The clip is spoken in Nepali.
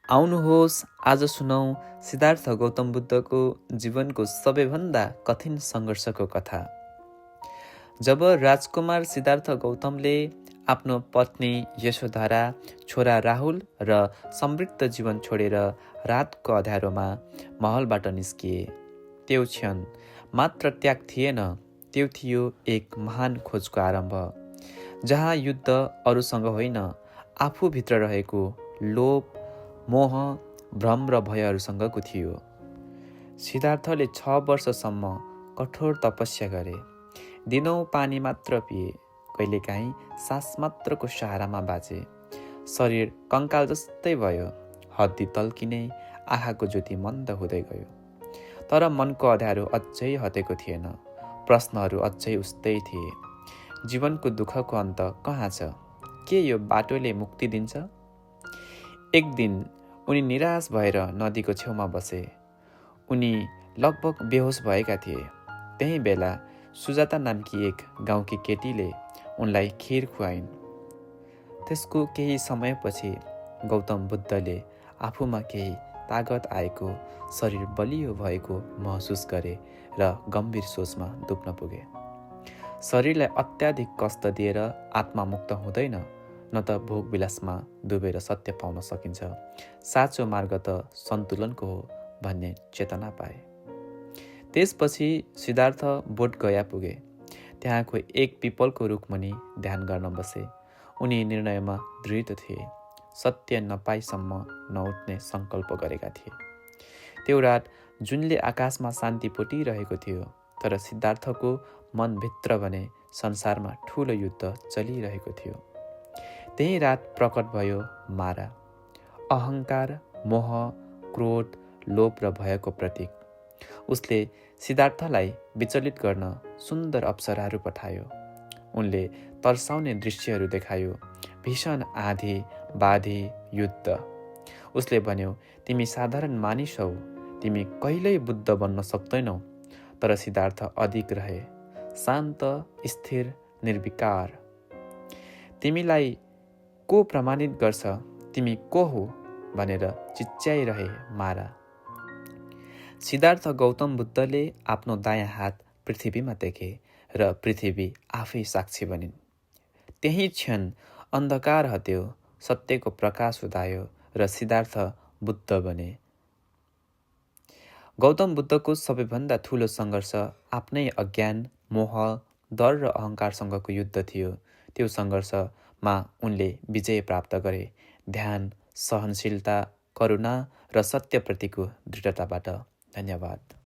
आउनुहोस् आज सुनौं सिद्धार्थ गौतम बुद्धको जीवनको सबैभन्दा कठिन सङ्घर्षको कथा। जब राजकुमार सिद्धार्थ गौतमले आफ्नो पत्नी यशोधरा, छोरा राहुल र समृद्ध जीवन छोडेर रातको अँध्यारोमा महलबाट निस्किए, त्यो क्षण मात्र त्याग थिएन, त्यो थियो एक महान खोजको आरम्भ, जहाँ युद्ध अरूसँग होइन, आफूभित्र रहेको लोभ, मोह, भ्रम र भयहरूसँगको थियो। सिद्धार्थले 6 वर्षसम्म कठोर तपस्या गरे, दिनौँ पानी मात्र पिए, कहिलेकाहीँ सास मात्रको सहारामा बाँचे। शरीर कङ्काल जस्तै भयो, हड्डी तल्किने, आँखाको ज्योति मन्द हुँदै गयो। तर मनको अँध्यारो अझै हटेको थिएन, प्रश्नहरू अझै उस्तै थिए। जीवनको दुःखको अन्त कहाँ छ? के यो बाटोले मुक्ति दिन्छ? एक दिन उनी निराश भएर नदीको छेउमा बसे। उनी लगभग बेहोस भएका थिए। त्यही बेला सुजाता नामकी एक गाउँकी केटीले उनलाई खिर खुवाइन्। त्यसको केही समयपछि गौतम बुद्धले आफूमा केही तागत आएको, शरीर बलियो भएको महसुस गरे र गम्भीर सोचमा डुब्न पुगे। शरीरलाई अत्याधिक कष्ट दिएर आत्मा मुक्त हुँदैन, न त भोग विलासमा डुबेर सत्य पाउन सकिन्छ। साँचो मार्ग त सन्तुलनको हो भन्ने चेतना पाए। त्यसपछि सिद्धार्थ बोध गया पुगे। त्यहाँको एक पिपलको रुखमुनि ध्यान गर्न बसे। उनी निर्णयमा दृढ थिए, सत्य नपाइसम्म नउठ्ने सङ्कल्प गरेका थिए। त्यो रात जुनले आकाशमा शान्ति पोटिरहेको थियो, तर सिद्धार्थको मनभित्र भने संसारमा ठुलो युद्ध चलिरहेको थियो। त्यही रात प्रकट भयो मारा, अहङ्कार, मोह, क्रोध, लोभ र भयको प्रतीक। उसले सिद्धार्थलाई विचलित गर्न सुन्दर अप्सराहरू पठायो। उनले तर्साउने दृश्यहरू देखायो, भीषण आँधी, बाधी, युद्ध। उसले भन्यो, तिमी साधारण मानिस हौ, तिमी कहिल्यै बुद्ध बन्न सक्दैनौ। तर सिद्धार्थ अडिग रहे, शान्त, स्थिर, निर्विकार। तिमीलाई को प्रमाणित गर्छ? तिमी को हो? भनेर चिच्याइरहे मारा। सिद्धार्थ गौतम बुद्धले आफ्नो दायाँ हात पृथ्वीमा टेके र पृथ्वी आफै साक्षी बनिन्। त्यही क्षण अन्धकार हट्यो, सत्यको प्रकाश उदायो र सिद्धार्थ बुद्ध बने। गौतम बुद्धको सबैभन्दा ठुलो सङ्घर्ष आफ्नै अज्ञान, मोह, डर र अहङ्कारसँगको युद्ध थियो। त्यो सङ्घर्षमा उनले विजय प्राप्त गरे, ध्यान, सहनशीलता, करुणा र सत्यप्रतिको दृढताबाट। धन्यवाद।